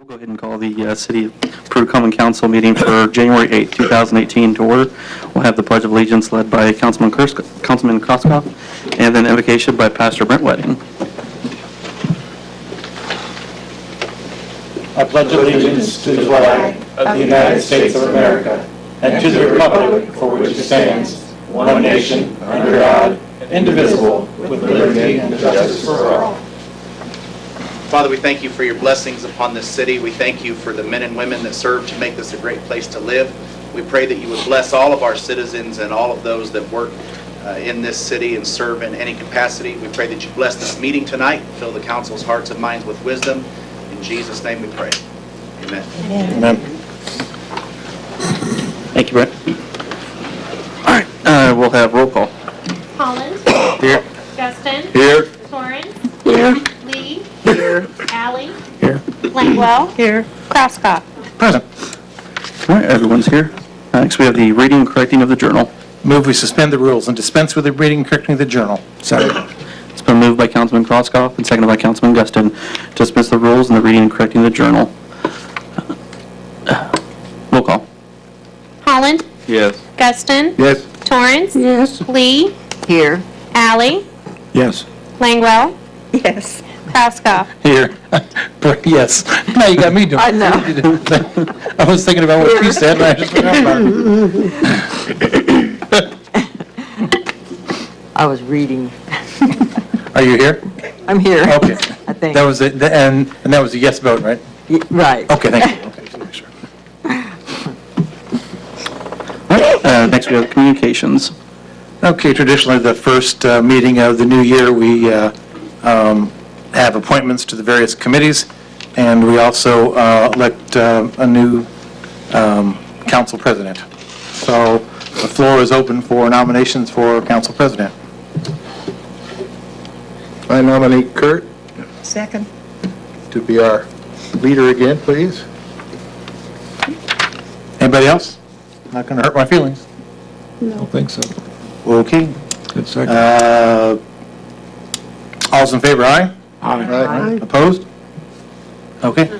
We'll go ahead and call the City of Peru Common Council meeting for January 8th, 2018 to order. We'll have the Pledge of Allegiance led by Councilman Koskoff, and then invocation by Pastor Brent Wedding. I pledge allegiance to the flag of the United States of America and to the republic for which it stands, one nation, under God, indivisible, with liberty and justice for all. Father, we thank you for your blessings upon this city. We thank you for the men and women that serve to make this a great place to live. We pray that you would bless all of our citizens and all of those that work in this city and serve in any capacity. We pray that you bless this meeting tonight, fill the council's hearts and minds with wisdom. In Jesus' name we pray. Amen. Amen. Thank you, Brent. All right, we'll have roll call. Collins. Here. Justin. Here. Torrance. Here. Lee. Here. Allie. Here. Langwell. Here. Krauskopf. Present. All right, everyone's here. Next, we have the reading and correcting of the journal. Move we suspend the rules and dispense with the reading and correcting of the journal. Second. It's been moved by Councilman Koskoff and seconded by Councilman Guston to dispense the rules and the reading and correcting of the journal. Roll call. Holland. Yes. Guston. Yes. Torrance. Yes. Lee. Here. Allie. Yes. Langwell. Yes. Krauskopf. Here. Yes. Now you got me doing it. I know. I was thinking about what you said and I just forgot about it. I was reading. Are you here? I'm here. Okay. I think. That was it, and that was a yes vote, right? Right. Okay, thank you. Okay, just make sure. All right, next we have communications. Okay, traditionally, the first meeting of the new year, we have appointments to the various committees, and we also elect a new council president. So the floor is open for nominations for council president. I nominate Kurt Second. to be our leader again, please. Anybody else? Not going to hurt my feelings. I don't think so. Okay. Good second. All's in favor, aye? Aye. Opposed? Okay.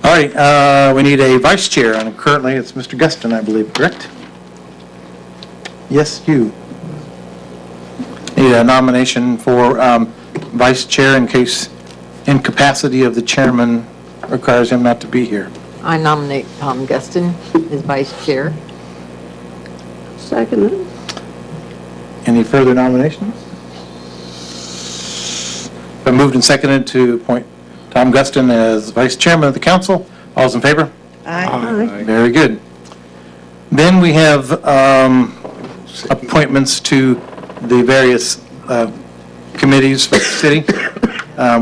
All right, we need a vice chair, and currently it's Mr. Guston, I believe, correct? Yes, you. Need a nomination for vice chair in case incapacity of the chairman requires him not to be here. I nominate Tom Guston as vice chair. Second. Any further nominations? Been moved and seconded to appoint Tom Guston as vice chairman of the council. All's in favor? Aye. Very good. Then we have appointments to the various committees for the city.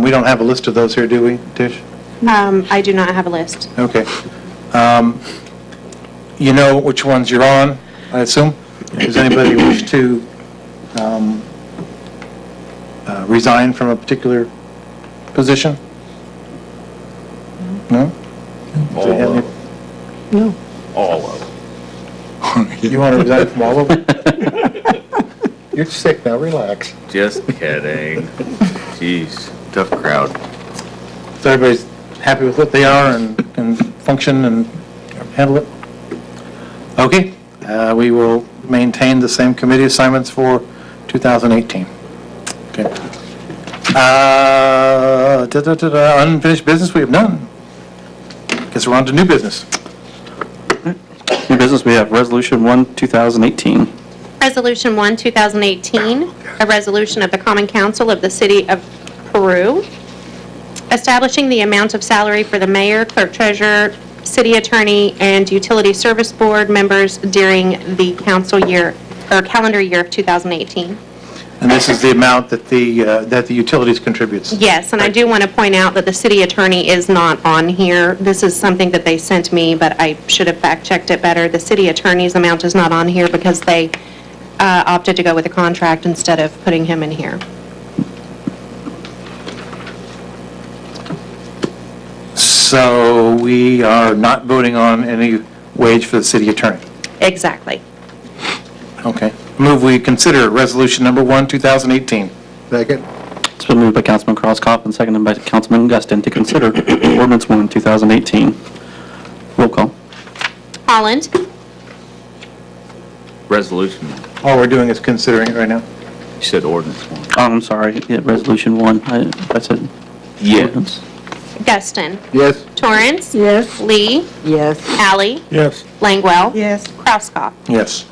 We don't have a list of those here, do we, Tish? I do not have a list. Okay. You know which ones you're on, I assume? Does anybody wish to resign from a particular position? No? Do you have any- No. All of them. You want to resign from all of them? You're sick now, relax. Just kidding. Jeez, tough crowd. So everybody's happy with what they are and function and handle it? Okay, we will maintain the same committee assignments for 2018. Okay. Unfinished business, we have none. Guess we're on to new business. New business, we have Resolution 1, 2018. Resolution 1, 2018, a resolution of the Common Council of the City of Peru, establishing the amount of salary for the mayor, clerk treasurer, city attorney, and utility service board members during the council year, or calendar year of 2018. And this is the amount that the utilities contributes. Yes, and I do want to point out that the city attorney is not on here. This is something that they sent me, but I should have fact-checked it better. The city attorney's amount is not on here because they opted to go with a contract instead of putting him in here. So we are not voting on any wage for the city attorney. Exactly. Okay. Move we consider resolution number 1, 2018. Second. It's been moved by Councilman Crosskopf and seconded by Councilman Guston to consider ordinance 1, 2018. Roll call. Holland, Resolution, All we're doing is considering it right now. you said ordinance 1. Oh, I'm sorry, yeah, resolution 1. I said ordinance. Guston, Yes. Torrance, Yes. Lee, Yes. Alley, Yes. Langwell, Yes. Crosskopf. Yes.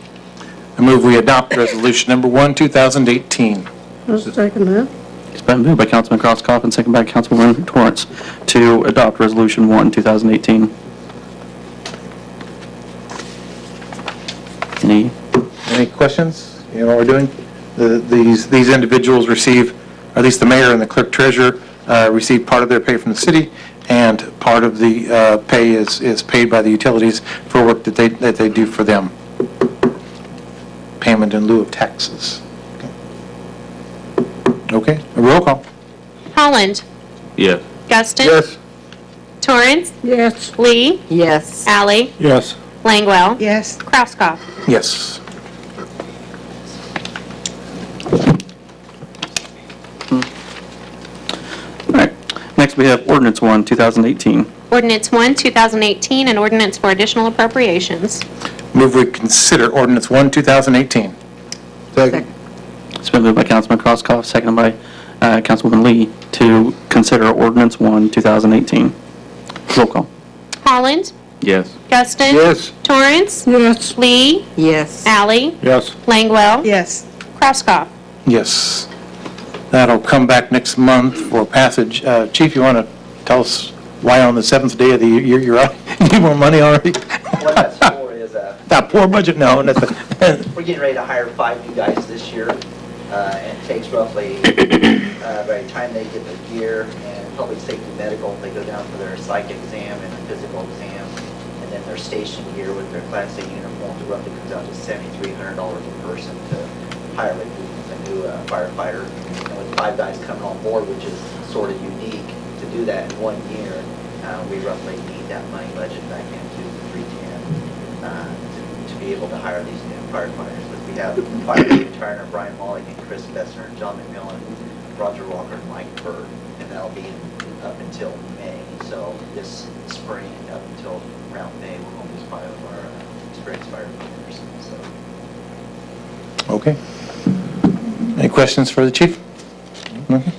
I move we adopt resolution number 1, 2018. I'll second that. It's been moved by Councilman Crosskopf and seconded by Councilwoman Torrance to adopt resolution 1, 2018. Any questions? You know what we're doing? These individuals receive, or at least the mayor and the clerk treasurer, receive part of their pay from the city, and part of the pay is paid by the utilities for work that they do for them. Payment in lieu of taxes. Okay, a roll call. Holland, Yes. Guston. Yes. Torrance, Yes. Lee, Yes. Alley, Yes. Langwell, Yes. Crosskopf. Yes. All right. Next, we have ordinance 1, 2018. Ordinance 1, 2018, an ordinance for additional appropriations. Move we consider ordinance 1, 2018. Second. It's been moved by Councilman Crosskopf, seconded by Councilwoman Lee to consider ordinance 1, 2018. Roll call. Holland, Yes. Guston. Yes. Torrance, Yes. Lee, Yes. Alley, Yes. Langwell, Yes. Crosskopf. Yes. That'll come back next month for passage. Chief, you want to tell us why on the seventh day of the year you're out? You need more money already? What that's for is, That poor budget, no. That's we're getting ready to hire 5 new guys this year, and it takes roughly, by the time they get their gear and public safety medical, they go down for their psych exam and a physical exam, and then their station gear with their Class A uniforms, it roughly comes out to $7,300 a person to hire a new firefighter. And with 5 guys coming on board, which is sort of unique, to do that in 1 year, we roughly need that money budget back into the 310 to be able to hire these new firefighters. But we have Fire Chief Turner, Brian Molly, and Chris Bessner, John McMillan, Roger Walker, and Mike Bird, and that'll be up until May. So this spring, up until around May, we're going to use 5 of our experienced firefighters. So. Okay. Any questions for the chief? Okay.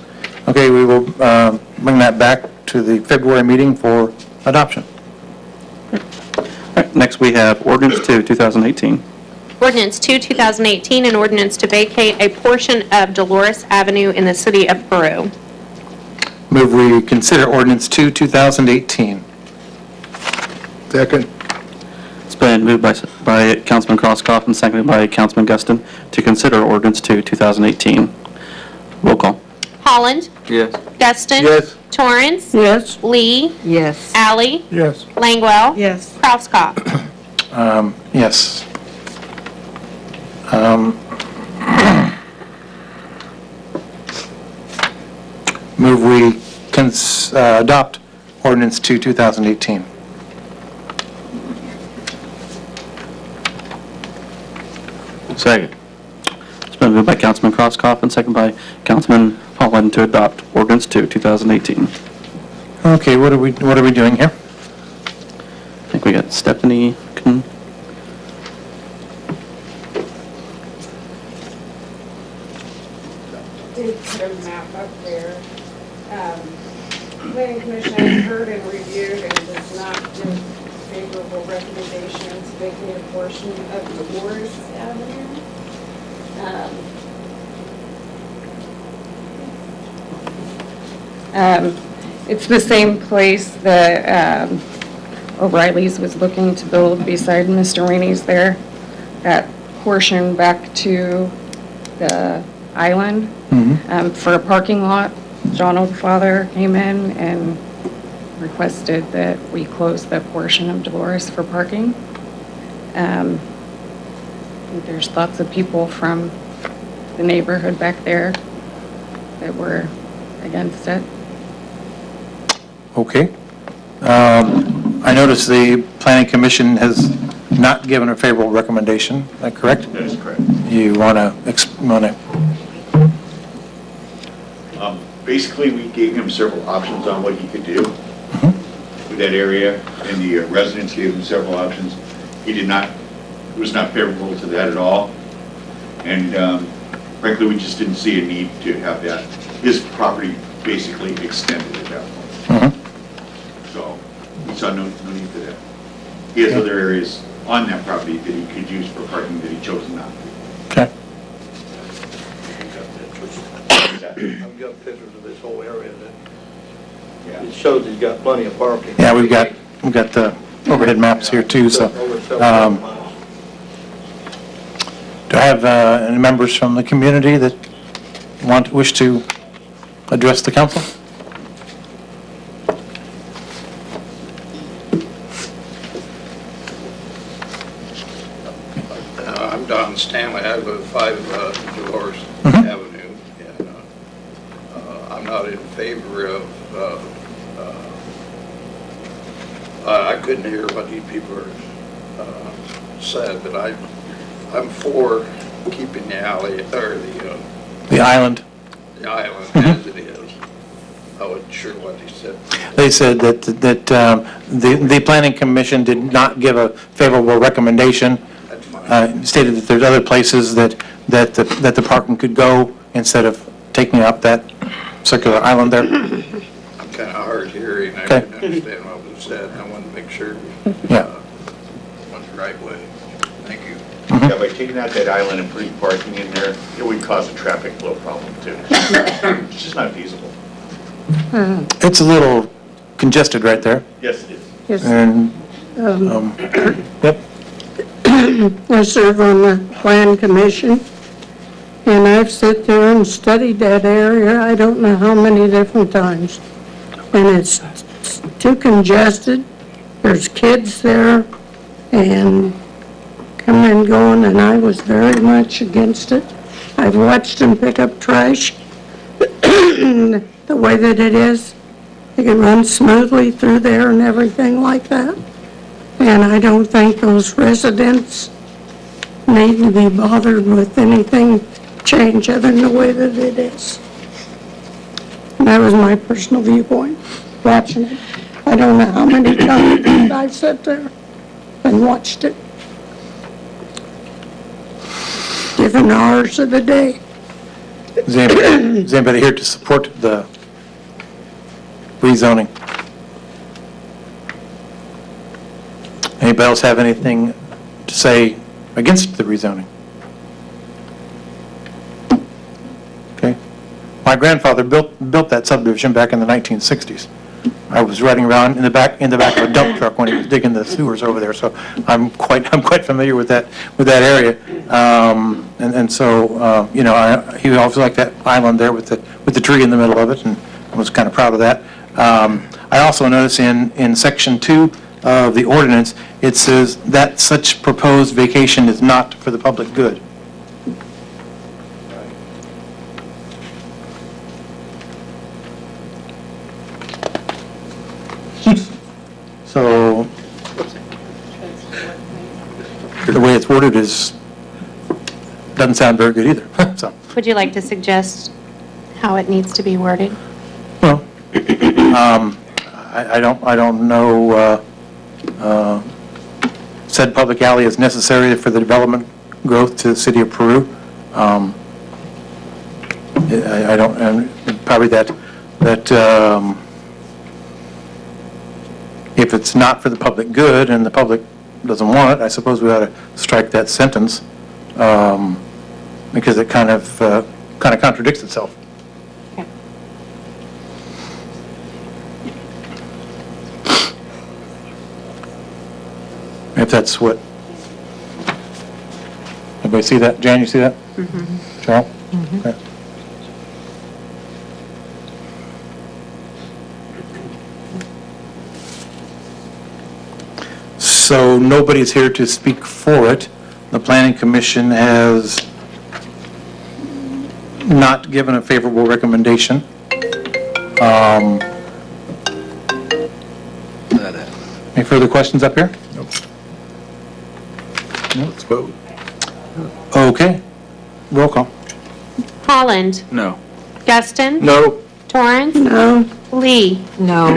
Okay, we will bring that back to the February meeting for adoption. All right. Next, we have ordinance 2, 2018. Ordinance 2, 2018, an ordinance to vacate a portion of Dolores Avenue in the city of Peru. Move we consider ordinance 2, 2018. Second. It's been moved by Councilman Crosskopf and seconded by Councilman Guston to consider ordinance 2, 2018. Roll call. Holland, Yes. Guston. Yes. Torrance, Yes. Lee, Yes. Alley, Yes. Langwell, Yes. Crosskopf. Yes. Move we adopt ordinance 2, 2018. Second. It's been moved by Councilman Crosskopf and seconded by Councilman Holland to adopt ordinance 2, 2018. Okay, what are we doing here? I think we got Stephanie. Did put a map up there. Planning Commission has heard and reviewed and does not give favorable recommendations to vacate a portion of Dolores Avenue. It's the same place that O'Reilly's was looking to build beside Mr. Rainey's there. That portion back to the island for a parking lot. John Oldfather came in and requested that we close that portion of Dolores for parking. I think there's lots of people from the neighborhood back there that were against it. Okay. I notice the Planning Commission has not given a favorable recommendation, is that correct? That is correct. You want to, Basically, we gave him several options on what he could do with that area, and the residents gave him several options. He did not, was not favorable to that at all. And frankly, we just didn't see a need to have that, his property basically extended at that point. So we saw no need for that. He has other areas on that property that he could use for parking that he chose not to. Okay. I've got pictures of this whole area that Yeah. it shows he's got plenty of parking. Yeah, we've got the overhead maps here too, so. Over several miles. Do I have any members from the community that wish to address the council? I'm Don Stanley, I live at 5 Dolores Mhm. Avenue, and I'm not in favor of, I couldn't hear what you people said, but I'm for keeping the alley, or The island. the island as it is. I wasn't sure what he said. They said that the planning commission did not give a favorable recommendation. That's fine. Stated that there's other places that the parking could go instead of taking up that circular island there. I'm kind of hard hearing, I Okay. couldn't understand what was said, and I wanted to make sure we Yeah. went the right way. Thank you. Yeah, by taking out that island and putting parking in there, it would cause a traffic flow problem too. It's just not feasible. It's a little congested right there. Yes, it is. Yes, And, yep, I serve on the Plan Commission, and I've sat there and studied that area, I don't know how many different times. And it's too congested, there's kids there, and coming and going, and I was very much against it. I've watched them pick up trash, the way that it is. They can run smoothly through there and everything like that. And I don't think those residents need to be bothered with anything change other than the way that it is. And that was my personal viewpoint, watching it. I don't know how many times I've sat there and watched it. Different hours of the day. is anybody here to support the rezoning? Anybody else have anything to say against the rezoning? Okay. My grandfather built that subdivision back in the 1960s. I was riding around in the back of a dump truck when he was digging the sewers over there, so I'm quite familiar with that area. And so, you know, he always liked that island there with the tree in the middle of it, and I was kind of proud of that. I also notice in section 2 of the ordinance, it says that such proposed vacation is not for the public good. So, the way it's worded doesn't sound very good either, so. Would you like to suggest how it needs to be worded? Well, I don't know, said public alley is necessary for the development growth to the city of Peru. I don't, and probably that, if it's not for the public good and the public doesn't want it, I suppose we ought to strike that sentence, because it kind of contradicts itself. Okay. If that's what, everybody see that? Jan, you see that? Cheryl? Okay. So nobody's here to speak for it. The planning commission has not given a favorable recommendation. Any further questions up here? Let's vote. Okay. Roll call. Holland, No. Guston. No. Torrance. No. Lee. No.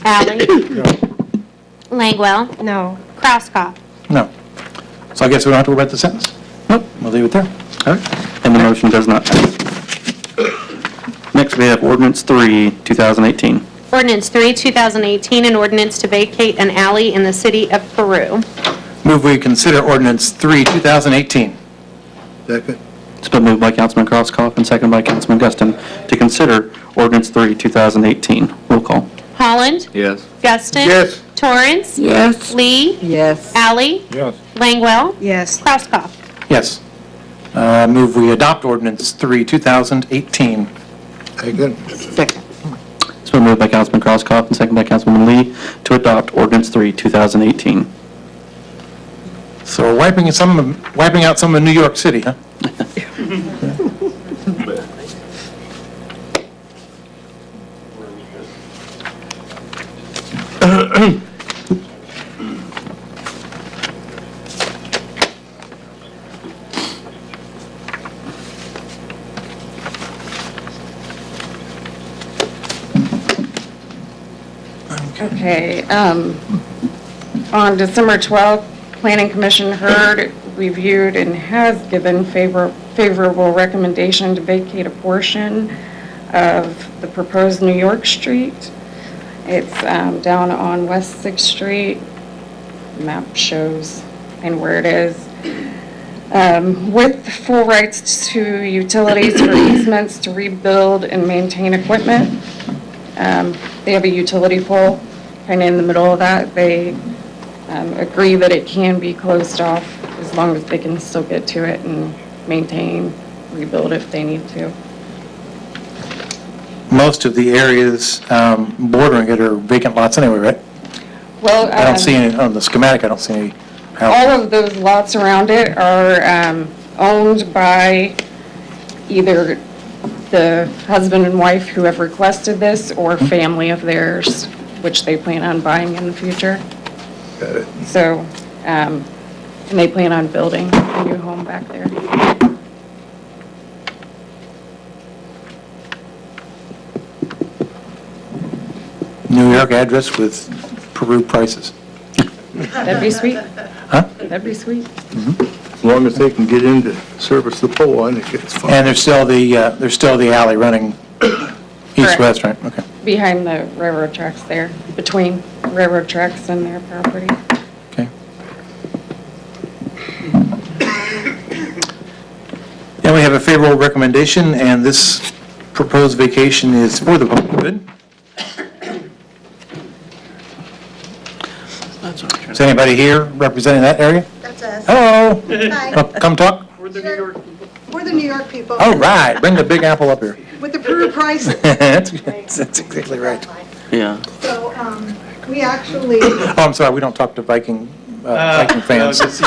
Allie. Langwell. No. Crosskoff. No. So I guess we don't have to worry about the sentence? Nope, we'll leave it there. All right. And the motion does not pass. Next, we have ordinance 3, 2018. Ordinance 3, 2018, an ordinance to vacate an alley in the city of Peru. Move we consider ordinance 3, 2018. Second. It's been moved by Councilman Crosskoff and seconded by Councilman Guston to consider ordinance 3, 2018. Roll call. Holland. Yes. Guston. Yes. Torrance. Yes. Lee. Yes. Allie. Yes. Langwell. Yes. Crosskoff. Yes. Move we adopt ordinance 3, 2018. Second. Second. It's been moved by Councilman Crosskoff and seconded by Councilman Lee to adopt ordinance 3, 2018. So we're wiping out some of New York City, huh? Okay, on December 12th, Planning Commission heard, reviewed, and has given favorable recommendation to vacate a portion of the proposed New York Street. It's down on West 6th Street. Map shows and where it is. With full rights to utilities for easements to rebuild and maintain equipment. They have a utility pole kind of in the middle of that. They agree that it can be closed off as long as they can still get to it and maintain, rebuild if they need to. Most of the areas bordering it are vacant lots anyway, right? Well, I don't see any, on the schematic, I don't see any all houses. of those lots around it are owned by either the husband and wife who have requested this or family of theirs, which they plan on buying in the future. Got it. So, and they plan on building a new home back there. New York address with Peru prices. That'd be sweet. Huh? That'd be sweet. As long as they can get in to service the pole, I think it's fine. And there's still the alley running east-west, right? Okay. Behind the railroad tracks there, between railroad tracks and their property. Okay. And we have a favorable recommendation, and this proposed vacation is for the public good. Is anybody here representing that area? That's us. Hello. Hi. Oh, come talk. We're the New York people. All right, bring the Big Apple up here. With the Peru prices. That's exactly right. Yeah. So, we actually, Oh, I'm sorry, we don't talk to Viking fans. Let's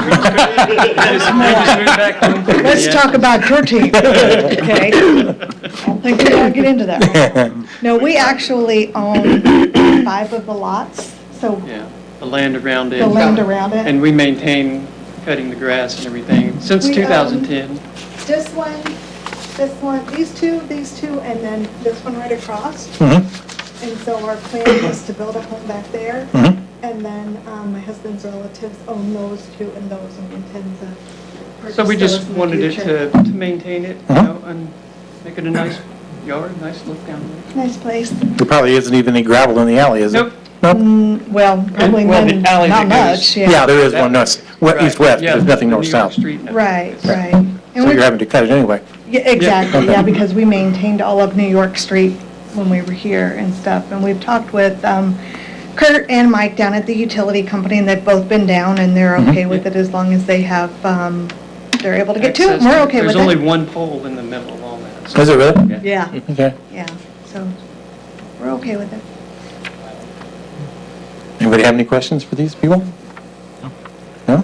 let's talk about your team, okay? I don't think we want to get into that right now. No, we actually own 5 of the lots, so Yeah, the land around it. the land around it. And we maintain cutting the grass and everything since We, 2010. This one, these two, and then this one right across. Mhm, And so our plan is to build a home back there. mhm. And then my husband's relatives own those two and those, and we intend to purchase So we just those in the wanted it future. to maintain it, you Uh-huh. know, and make it a nice yard, nice look down there. Nice place. There probably isn't even any gravel in the alley, is there? Nope. Nope. Well, probably Well, the none, alley not that goes- much, Yeah, yeah. there is one east-west, Yeah, there's nothing the north-south. New York Street. Right, right. And So we- you're having to cut it anyway. Yeah, exactly, Okay. yeah, because we maintained all of New York Street when we were here and stuff. And we've talked with Kurt and Mike down at the utility company, and they've both been down, and they're okay with it as long as they have, they're able to get to it, and we're okay with There's only it. one pole in the middle of all that. so- Is it really? Yeah, Okay. yeah, so we're okay with it. Anybody have any questions for these people? No?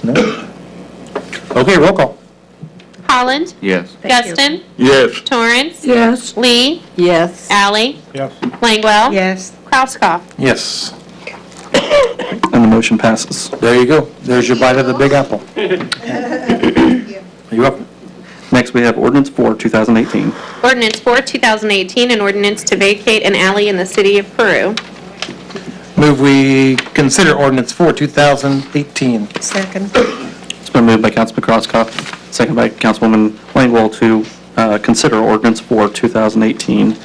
No? Okay, roll call. Holland. Yes. Guston. Yes. Torrance. Yes. Lee. Yes. Allie. Yes. Langwell. Yes. Crosskoff. Yes. And the motion passes. There you go. There's your bite of the Big Apple. Thank you. You're welcome. Next, we have ordinance 4, 2018. Ordinance 4, 2018, an ordinance to vacate an alley in the city of Peru. Move we consider ordinance 4, 2018. Second. It's been moved by Councilman Crosskopf, second by Councilwoman Langwell to consider ordinance 4, 2018.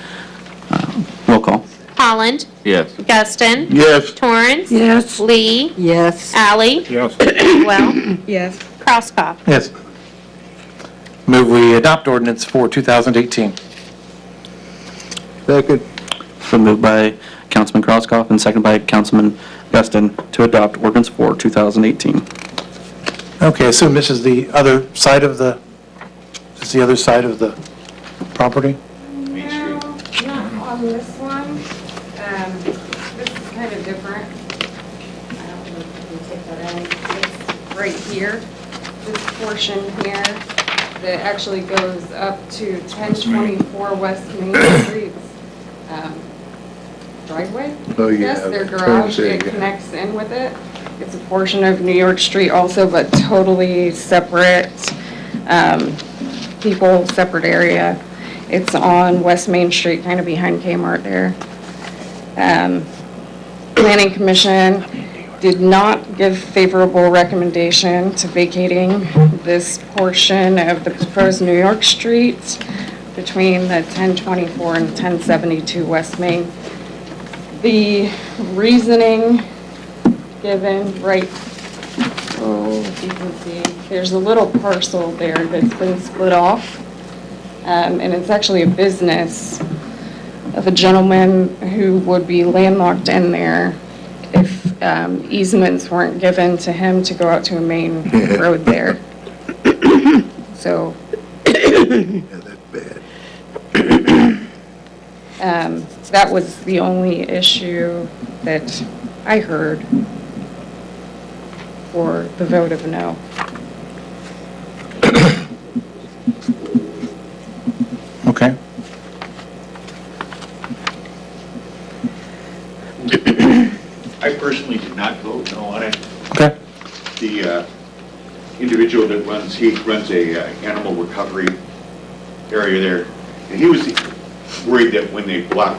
Roll call. Holland. Yes. Guston. Yes. Torrance. Yes. Lee. Yes. Alley. Yes. Well. Yes. Crosskopf. Yes. Move we adopt ordinance 4, 2018. Second. It's been moved by Councilman Crosskopf and second by Councilman Guston to adopt ordinance 4, 2018. Okay, I assume this is the other side of the, property? Main Street. Not on this one. This is kind of different. I don't know if you can take that in. It's right here, this portion here, that actually goes up to 1024 West Main Street's driveway. Oh, yeah, Yes, their I was gonna garage, say, it yeah. connects in with it. It's a portion of New York Street also, but totally separate, people, separate area. It's on West Main Street, kind of behind Kmart there. Planning Commission did not give favorable recommendation to vacating this portion of the proposed New York Street between the 1024 and 1072 West Main. The reasoning given if you can see, there's a little parcel there that's been split off. And it's actually a business of a gentleman who would be landlocked in there if easements weren't given to him to go out to a main road there. So, Yeah, that's bad. that was the only issue that I heard for the vote of no. Okay. I personally did not vote no on it. Okay. The individual that he runs a animal recovery area there, and he was worried that when they block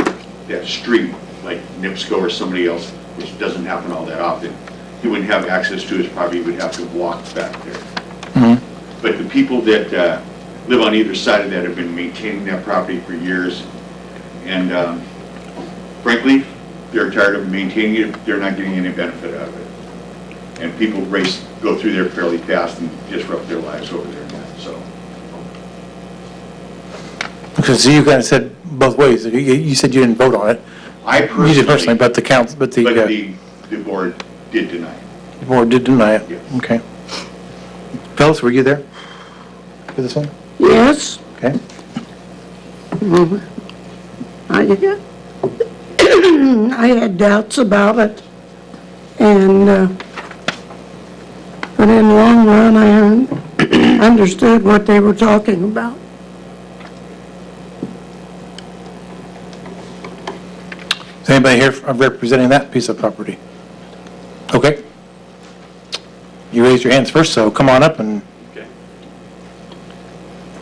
that street, like NIPSCO or somebody else, which doesn't happen all that often, he wouldn't have access to his property, he would have to walk back there. But the people that live on either side of that have been maintaining that property for years, and frankly, they're tired of maintaining it, they're not getting any benefit out of it. And people go through there fairly fast and disrupt their lives over there now, so. Because you kind of said both ways. You said you didn't vote on it. I You did personally, but the council, but But the the board did deny it. board did deny it. Yes. Okay. Phyllis, were you there for this one? Yes. Okay. I had doubts about it, and, but in the long run, I understood what they were talking about. Is anybody here representing that piece of property? Okay. You raised your hands first, so come on up and Okay.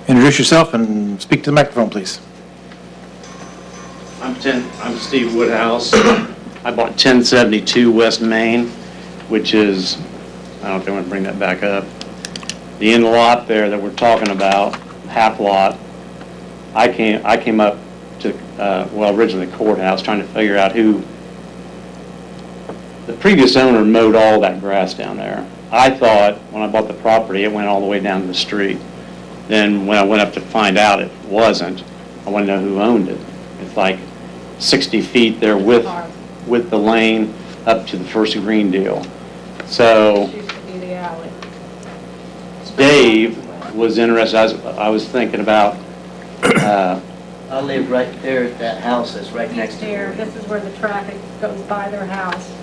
introduce yourself and speak to the microphone, please. I'm Steve Woodhouse. I bought 1072 West Main, which is, I don't know if they want to bring that back up. The end lot there that we're talking about, half lot, I came up to, originally the courthouse, trying to figure out who, the previous owner mowed all that grass down there. I thought, when I bought the property, it went all the way down to the street. Then when I went up to find out it wasn't, I want to know who owned it. It's like 60 feet there with the lane up to the first green deal. So Used to be the alley. Dave was interested, I was thinking about, I live right there at that house that's right next to Here, it. this is where the traffic goes by their house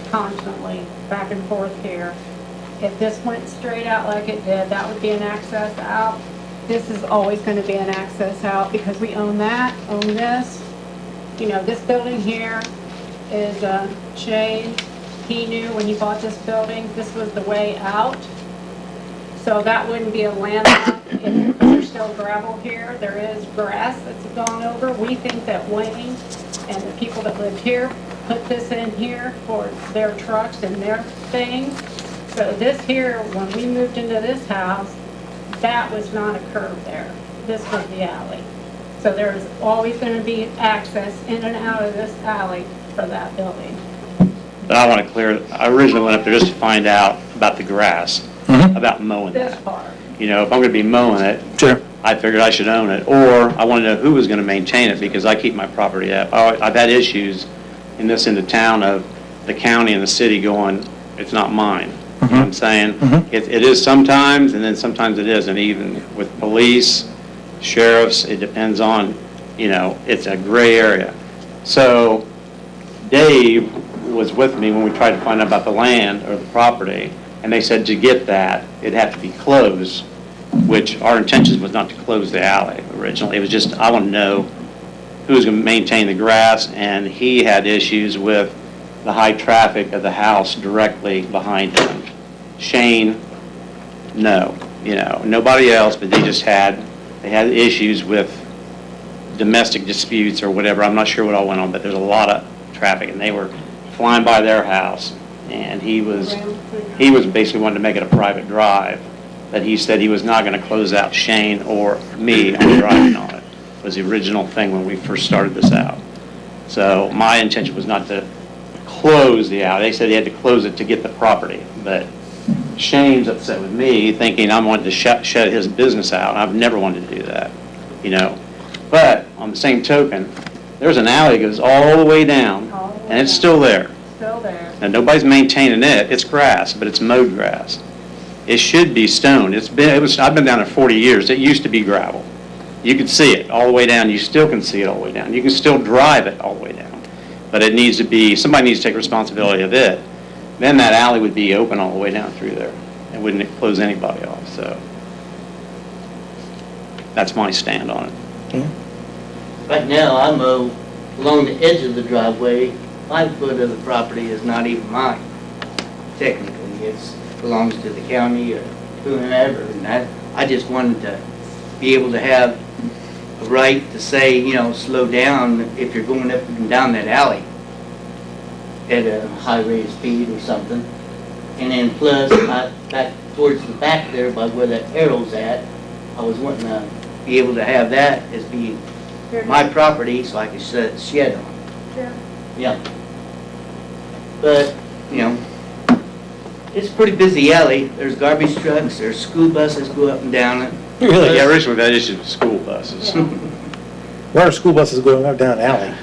constantly, back and forth here. If this went straight out like it did, that would be an access out. This is always going to be an access out because we own that, own this. You know, this building here is Shane. He knew when he bought this building, this was the way out. So that wouldn't be a landlocked if there's still gravel here, there is grass that's gone over. We think that Wayne and the people that live here put this in here for their trucks and their things. So this here, when we moved into this house, that was not a curb there. This was the alley. So there's always going to be access in and out of this alley for that building. But I want to clear, I originally went up there just to find out about the grass, about mowing This that. part. You know, if I'm going to be mowing it, Sure. I figured I should own it, or I want to know who was going to maintain it, because I keep my property up. I've had issues in this end of town of the county and the city going, it's not mine. You know what I'm saying? It is sometimes, and then sometimes it isn't, even with police, sheriffs, it depends on, you know, it's a gray area. So Dave was with me when we tried to find out about the land or the property, and they said to get that, it'd have to be closed, which our intention was not to close the alley originally. It was just, I want to know who was going to maintain the grass, and he had issues with the high traffic of the house directly behind him. Shane, no, you know, nobody else, but they had issues with domestic disputes or whatever. I'm not sure what all went on, but there's a lot of traffic, and they were flying by their house, and he was basically wanting to make it a private drive, that he said he was not going to close out Shane or me on driving on it. Was the original thing when we first started this out. So my intention was not to close the alley. They said he had to close it to get the property, but Shane's upset with me, thinking I'm wanting to shut his business out, and I've never wanted to do that, you know. But on the same token, there's an alley that goes all the way down, and it's still there. Still there. And nobody's maintaining it. It's grass, but it's mowed grass. It should be stone. I've been down there 40 years. It used to be gravel. You could see it all the way down. You still can see it all the way down. You can still drive it all the way down. But it needs to be, somebody needs to take responsibility of it. Then that alley would be open all the way down through there. It wouldn't close anybody off, so. That's my stand on it. Right now, I mow along the edge of the driveway. 5 foot of the property is not even mine. Technically, it belongs to the county or whomever. And I just wanted to be able to have a right to say, you know, slow down if you're going up and down that alley at a high rate of speed or something. And then plus, back towards the back there by where that arrow's at, I was wanting to be able to have that as being my property so I could set shed on it. Sure. Yeah. But, you know, it's a pretty busy alley. There's garbage trucks, there's school buses go up and down it. Really? Yeah, originally we had issues with school buses. Where are school buses going up down alley?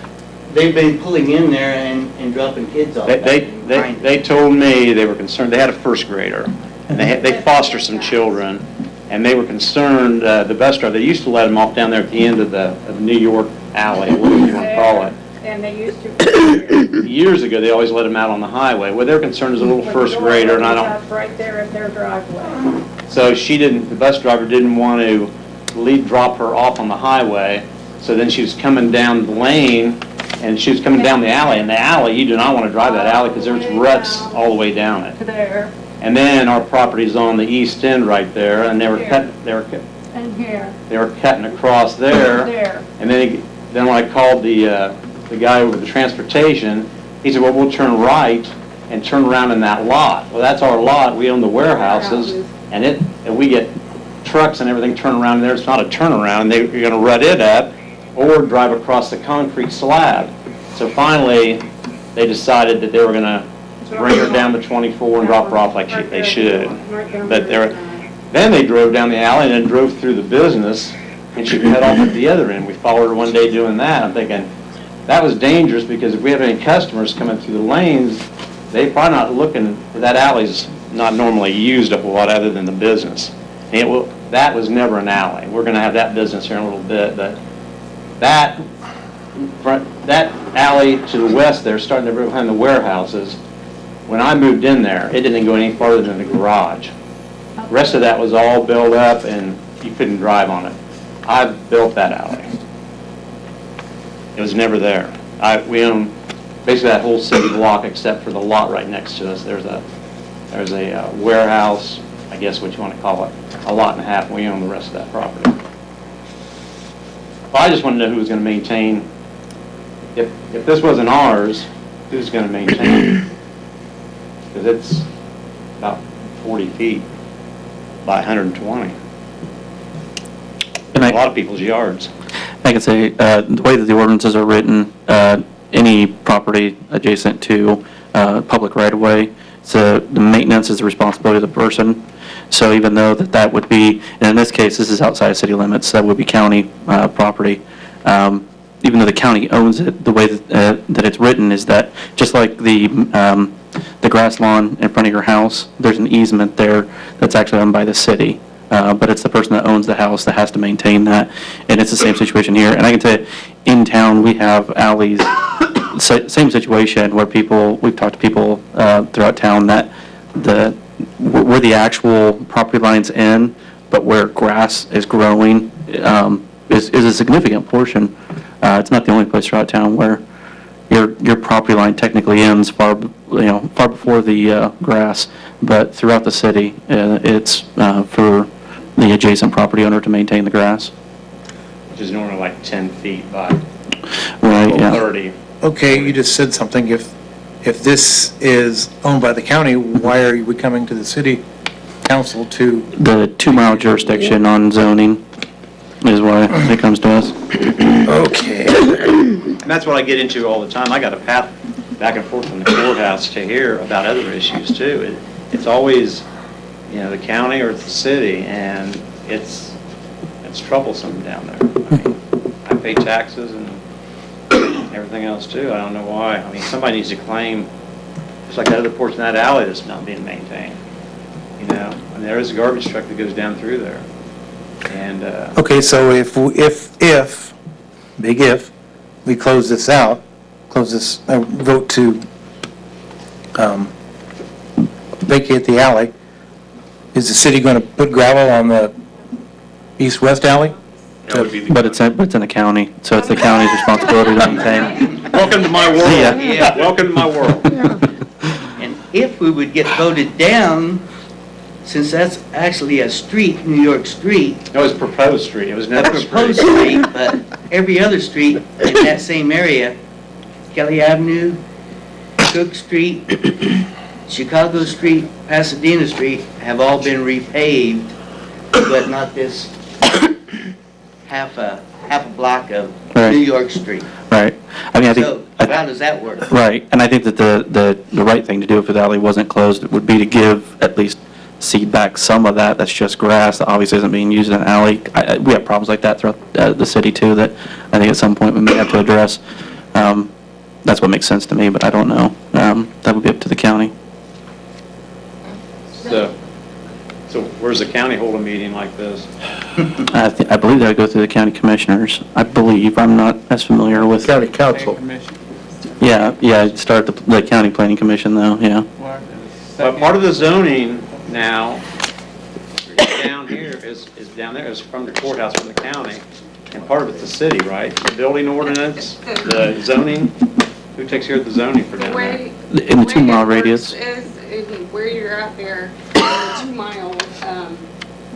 They've been pulling in there and dropping kids off. They told me they were concerned, they had a first grader, and they foster some children, and they were concerned, the bus driver, they used to let them off down there at the end of New York Alley, whatever you want to call it. And they used to. Years ago, they always let them out on the highway. Well, their concern is a little first grader, and I don't, Right there at their driveway. so the bus driver didn't want to drop her off on the highway, so then she was coming down the lane, and she was coming down the alley. And the alley, you do not want to drive that alley because there's ruts all the way down it. There. And then our property's on the east end right there, and they were And here. they were cutting across there. There. And then when I called the guy over the transportation, he said, well, we'll turn right and turn around in that lot. Well, that's our lot. We own the warehouses, and we get trucks and everything turn around there. It's not a turnaround. They're going to rut it up or drive across the concrete slab. So finally, they decided that they were going to bring her down to 24 and drop her off like they should. But then they drove down the alley and then drove through the business, and she cut off at the other end. We followed her one day doing that. I'm thinking, that was dangerous, because if we have any customers coming through the lanes, they're probably not looking, that alley's not normally used up a lot other than the business. And that was never an alley. We're going to have that business here in a little bit, but that alley to the west there, starting there behind the warehouses, when I moved in there, it didn't go any farther than the garage. The rest of that was all built up, and you couldn't drive on it. I built that alley. It was never there. We own basically that whole city block except for the lot right next to us. There's a warehouse, I guess what you want to call it, a lot and a half, and we own the rest of that property. Well, I just want to know who was going to maintain, if this wasn't ours, who's going to maintain it? Because it's about 40 feet by 120. And A lot of people's yards. I can say, the way that the ordinances are written, any property adjacent to public right-of-way, so the maintenance is the responsibility of the person. So even though that would be, and in this case, this is outside of city limits, that would be county property. Even though the county owns it, the way that it's written is that, just like the grass lawn in front of your house, there's an easement there that's actually owned by the city. But it's the person that owns the house that has to maintain that, and it's the same situation here. And I can tell you, in town, we have alleys, same situation where we've talked to people throughout town that where the actual property line's in, but where grass is growing, is a significant portion. It's not the only place throughout town where your property line technically ends far before the grass, but throughout the city, it's for the adjacent property owner to maintain the grass. Which is normally like 10 feet by Right, yeah. 30. Okay, you just said something. If this is owned by the county, why are we coming to the city council to? The 2-mile jurisdiction on zoning is why it comes to us. Okay. And that's what I get into all the time. I got a path back and forth from the courthouse to here about other issues too. It's always, the county or the city, and it's troublesome down there. I mean, I pay taxes and everything else too. I don't know why. I mean, somebody needs to claim, just like that other portion of that alley that's not being maintained. And there is a garbage truck that goes down through there. And, Okay, so if, big if, we close this out, vote to vacate the alley, is the city going to put gravel on the east-west alley? But it's in the county, so it's the county's responsibility to maintain. welcome to my world. Yeah. Welcome to my world. And if we would get voted down, since that's actually a street, New York street, It was a proposed street. It was a never a proposed street. street, but every other street in that same area, Kelly Avenue, Cook Street, Chicago Street, Pasadena Street, have all been repaved, but not this half a block of Right. New York Street. Right. I mean, I think. So how does that work? Right, and I think that the right thing to do if the alley wasn't closed would be to give at least seed back some of that's just grass that obviously isn't being used in an alley. We have problems like that throughout the city too that I think at some point we may have to address. That's what makes sense to me, but I don't know. That would be up to the county. So where's the county hold a meeting like this? I believe that would go through the county commissioners. I believe, I'm not as familiar with. County council. Yeah, start the county planning commission though, yeah. But part of the zoning now, down here, is down there, is from the courthouse, from the county, and part of it's the city, right? The building ordinance, the zoning, who takes care of the zoning for down there? In the 2-mile radius. Where you're at there, in the 2 mile,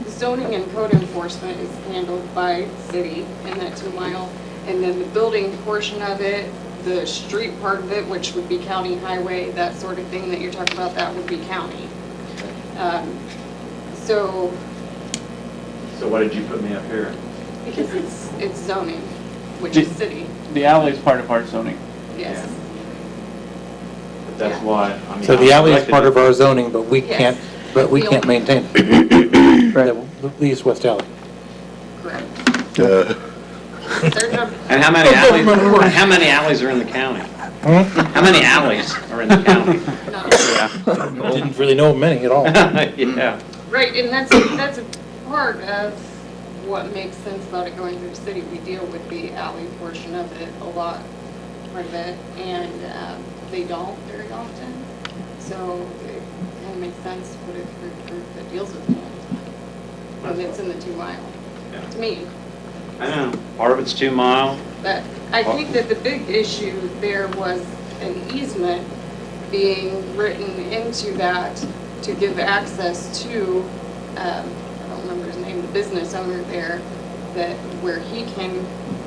zoning and code enforcement is handled by city in that 2 mile. And then the building portion of it, the street part of it, which would be county highway, that sort of thing that you're talking about, that would be county. So, So why did you put me up here? because it's zoning, which is city, The alley is part of our zoning. yes. But that's why, I mean. So the alley is part of our zoning, but we Yes. can't maintain it. The east-west alley. Correct. There's a And how many alleys are in the county? How many alleys are in the county? Didn't really know many at all. Yeah. Right, and that's a part of what makes sense about it going through the city. We deal with the alley portion of it a lot, part of it, and they don't very often. So it kind of makes sense to put it through a group that deals with it. And it's in the 2 mile, to me. I know, part of it's 2 mile. But I think that the big issue there was an easement being written into that to give access to I don't remember his name, the business owner there, that where he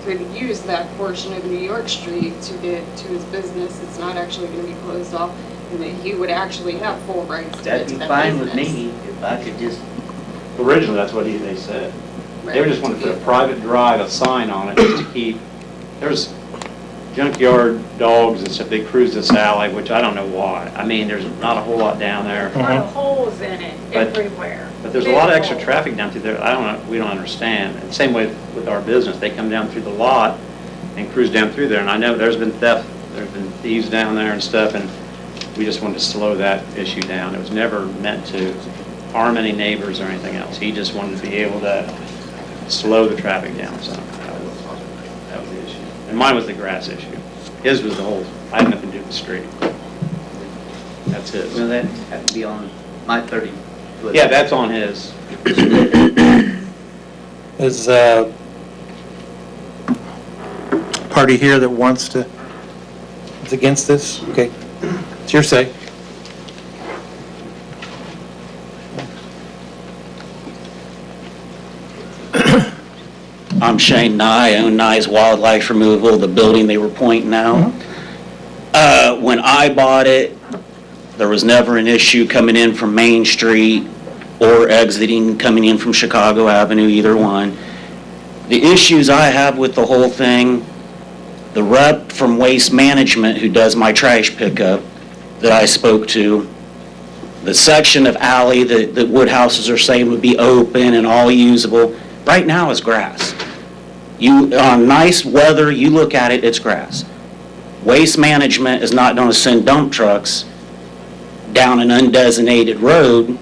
could use that portion of New York Street to get to his business. It's not actually going to be closed off, and that he would actually have full rights to get That'd to be that fine with business. me if I could just, Originally, that's what they said. They were just wanting to put a private drive, a sign on it, just to keep, there's junkyard dogs and stuff, they cruise this alley, which I don't know why. I mean, there's not a whole lot down there. A lot of holes in it But- everywhere. But there's a lot of extra traffic down through there, I don't know, we don't understand. And same way with our business, they come down through the lot and cruise down through there, and I know there's been theft, there's been thieves down there and stuff, and we just wanted to slow that issue down. It was never meant to harm any neighbors or anything else. He just wanted to be able to slow the traffic down, so that was the issue. And mine was the grass issue. His was the whole, I had nothing to do with the street. That's his. well, that had to be on my 30-foot. Yeah, that's on his. Is party here that wants to, is against this? Okay, it's your say. I'm Shane Nye, I own Nye's Wildlife Removal, the building they were pointing out. When I bought it, there was never an issue coming in from Main Street or exiting, coming in from Chicago Avenue, either one. The issues I have with the whole thing, the rep from Waste Management who does my trash pickup that I spoke to, the section of alley that Woodhouses are saying would be open and all usable, right now is grass. On nice weather, you look at it, it's grass. Waste Management is not going to send dump trucks down an undesignated road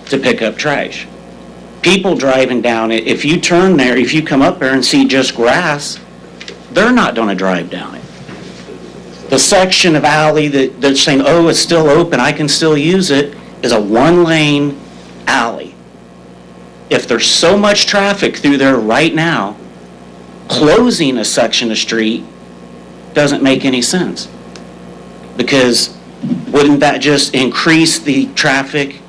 to pick up trash. People driving down it, if you turn there, if you come up there and see just grass, they're not going to drive down it. The section of alley that they're saying, oh, it's still open, I can still use it, is a one-lane alley. If there's so much traffic through there right now, closing a section of street doesn't make any sense. Because wouldn't that just increase the traffic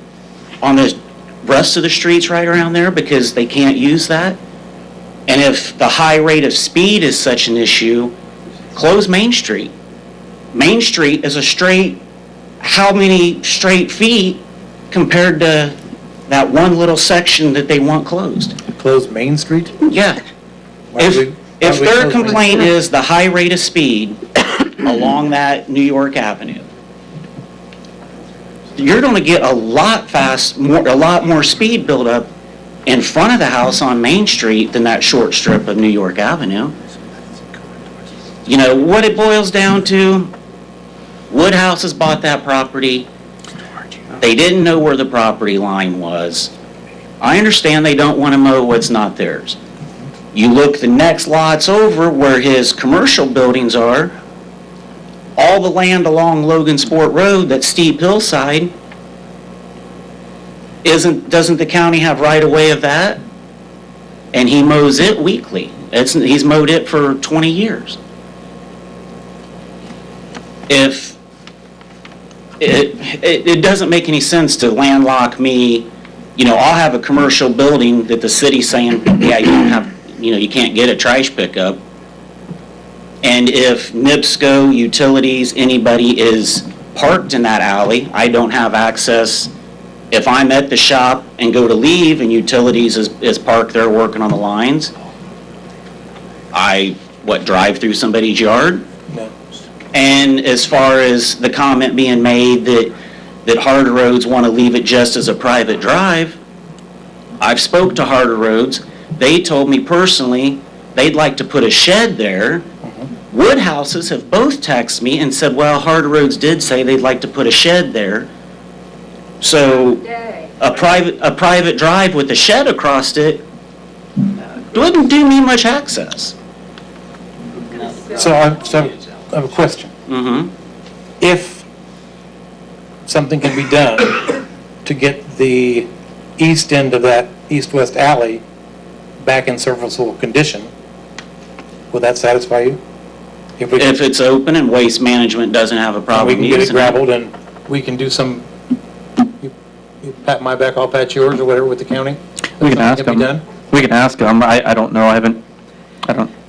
on the rest of the streets right around there because they can't use that? And if the high rate of speed is such an issue, close Main Street. Main Street is a straight, how many straight feet compared to that one little section that they want closed? Close Main Street? Yeah. If their complaint is the high rate of speed along that New York Avenue, you're going to get a lot more speed buildup in front of the house on Main Street than that short strip of New York Avenue. You know, what it boils down to, Woodhouse has bought that property. They didn't know where the property line was. I understand they don't want to mow what's not theirs. You look the next lots over where his commercial buildings are, all the land along Logan Sport Road, that steep hillside, doesn't the county have right of way of that? And he mows it weekly. He's mowed it for 20 years. If it doesn't make any sense to landlock me, I'll have a commercial building that the city's saying, yeah, you can't get a trash pickup. And if NIPSCO, utilities, anybody is parked in that alley, I don't have access. If I'm at the shop and go to leave and utilities is parked there working on the lines, drive through somebody's yard? No. And as far as the comment being made that Harder Roads want to leave it just as a private drive, I've spoke to Harder Roads. They told me personally they'd like to put a shed there. Woodhouses have both texted me and said, well, Harder Roads did say they'd like to put a shed there. So a private drive with a shed across it wouldn't do me much access. So I have a question. If something can be done to get the east end of that east-west alley back in serviceable condition, will that satisfy you? If it's open and Waste Management doesn't have a problem we can get it using gravelled and we can do some, pat my back, I'll pat yours, or whatever with the county? We can ask Something them. can be done? We can ask them. I don't know. I don't.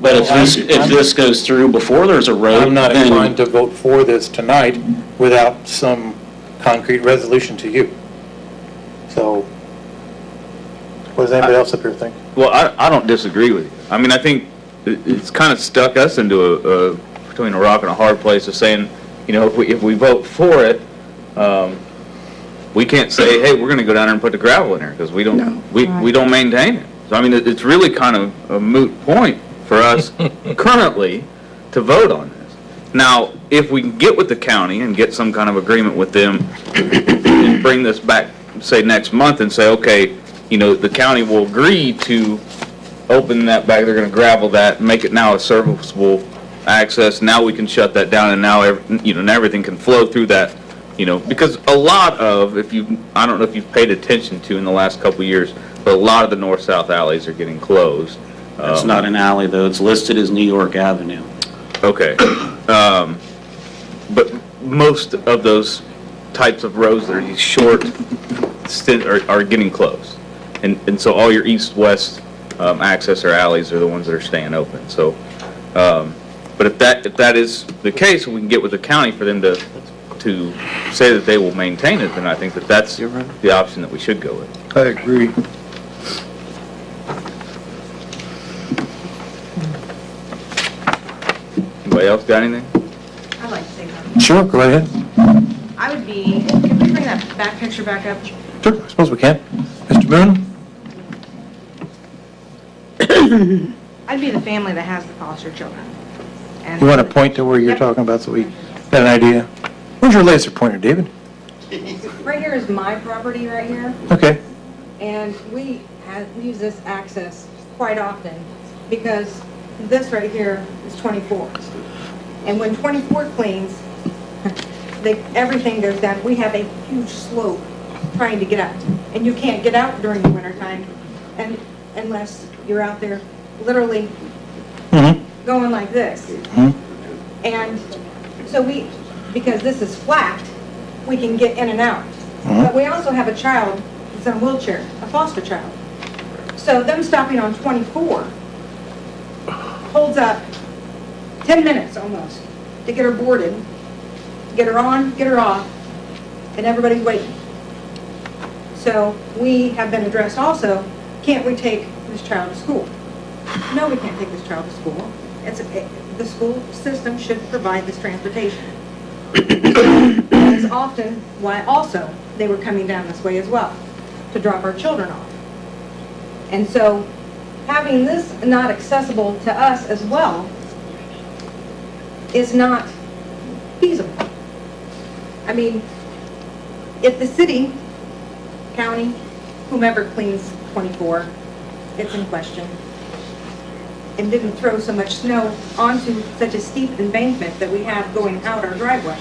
But if this goes through before there's a road, I'm not then inclined to vote for this tonight without some concrete resolution to you. So, what does anybody else up here think? Well, I don't disagree with you. I mean, I think it's kind of stuck us into between a rock and a hard place of saying, you know, if we vote for it, we can't say, hey, we're going to go down there and put the gravel in there because we don't we don't maintain it. So I mean, it's really kind of a moot point for us currently to vote on this. Now, if we can get with the county and get some kind of agreement with them and bring this back, say next month, and say, okay, you know, the county will agree to open that back, they're going to gravel that, make it now a serviceable access. Now we can shut that down, and now now everything can flow through that. You know, because a lot of, I don't know if you've paid attention to in the last couple of years, but a lot of the north-south alleys are getting closed. it's not an alley though. It's listed as New York Avenue. Okay. But most of those types of roads that are these short stint are getting closed. And so all your east-west access or alleys are the ones that are staying open. So, but if that is the case, we can get with the county for them to say that they will maintain it, then I think that's the option that we should go with. I agree. Anybody else got anything? I'd like to say something. Sure, go ahead. I would be, can we bring that back picture back up? Sure, I suppose we can. Mr. Moon, I'd be the family that has the foster children. And you want to point to where you're Yep. talking about so we got an idea? Where's your laser pointer, David? Right here is my property right here, Okay. and we use this access quite often because this right here is 24. And when 24 cleans, everything goes down. We have a huge slope trying to get out. And you can't get out during the wintertime unless you're out there literally going like this. And so because this is flat, we can get in and out. But we also have a child that's in a wheelchair, a foster child. So them stopping on 24 holds up 10 minutes almost to get her boarded, get her on, get her off, and everybody's waiting. So we have been addressed also, can't we take this child to school? No, we can't take this child to school. The school system should provide this transportation. That's often why also they were coming down this way as well, to drop our children off. And so having this not accessible to us as well is not feasible. I mean, if the city, county, whomever cleans 24, it's in question, and didn't throw so much snow onto such a steep embankment that we have going out our driveway,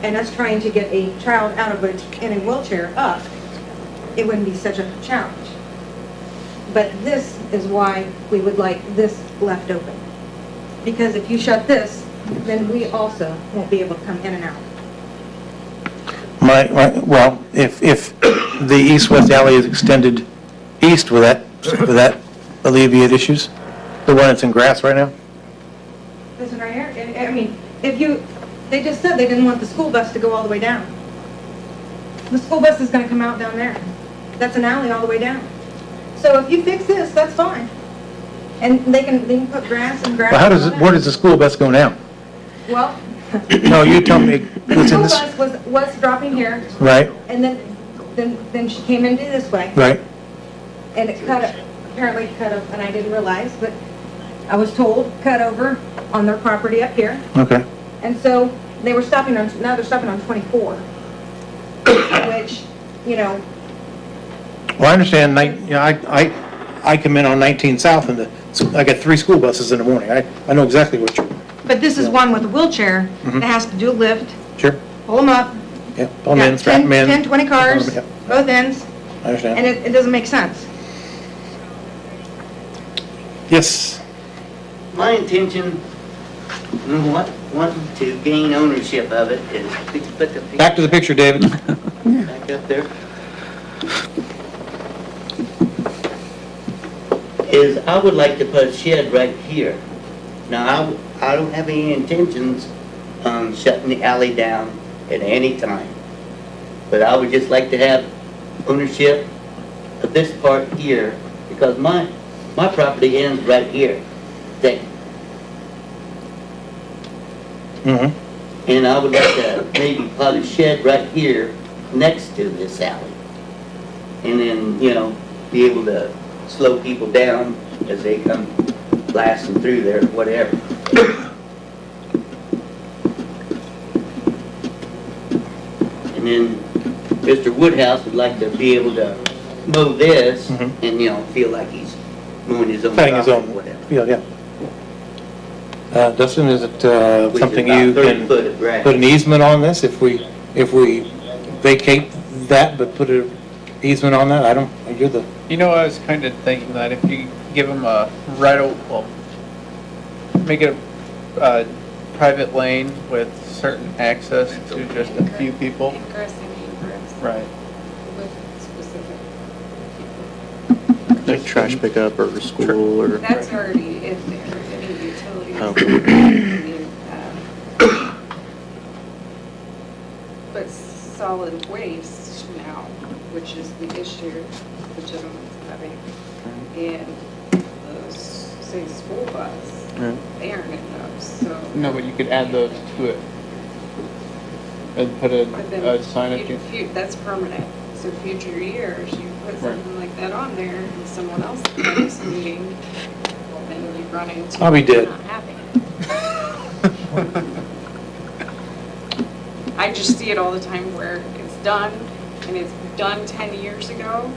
and us trying to get a child out of in a wheelchair up, it wouldn't be such a challenge. But this is why we would like this left open. Because if you shut this, then we also won't be able to come in and out. Well, if the east-west alley is extended east, will that alleviate issues? The one that's in grass right now? This one right here, I mean, they just said they didn't want the school bus to go all the way down. The school bus is gonna come out down there. That's an alley all the way down. So if you fix this, that's fine. And they can put grass and grass. Well, where does the school bus go now? Well, No, you tell me, the it's in school this, bus was dropping here, right, and then she came into this way. right. And it apparently cut up, and I didn't realize, but I was told, cut over on their property up here. Okay. And so they were stopping now they're stopping on 24, which, Well, I understand, I come in on 19 South, and I get 3 school buses in the morning. I know exactly what you're, but this is one with a wheelchair that has to do a lift, sure, pull them up. yeah, pull them in, strap them in. 10, 20 cars, Yeah, both ends, I understand. and it doesn't make sense. Yes, My intention, wanting to gain ownership of it is to put the back to the picture, David. back up there. is I would like to put a shed right here. Now, I don't have any intentions on shutting the alley down at any time. But I would just like to have ownership of this part here, because my property ends right here. Mhm. And I would like to maybe put a shed right here next to this alley. And then, be able to slow people down as they come blasting through there, whatever. And then Mr. Woodhouse would like to be able to mow this and, feel like he's mowing his own Cutting his property, own whatever. field, yeah. Dustin, is it Which is something about you 30 can foot of grass. put an easement on this if we vacate that but put an easement on that? You're the, You know, I was kind of thinking that if you give them a make it a private lane with certain access to just a few people. Ingress and egress Right. with specific. Like trash pickup or school or. That's already in there, any utilities. Oh. But solid waste now, which is the issue the gentleman's having, and those, say, school bus, Right. they aren't in those, so. No, but you could add those to it. And put But then a sign up. that's permanent, so future years, you put something like that on there, and someone else is meeting, well, then you run into. I'll be dead. Not having it. I just see it all the time where it's done, and it's done 10 years ago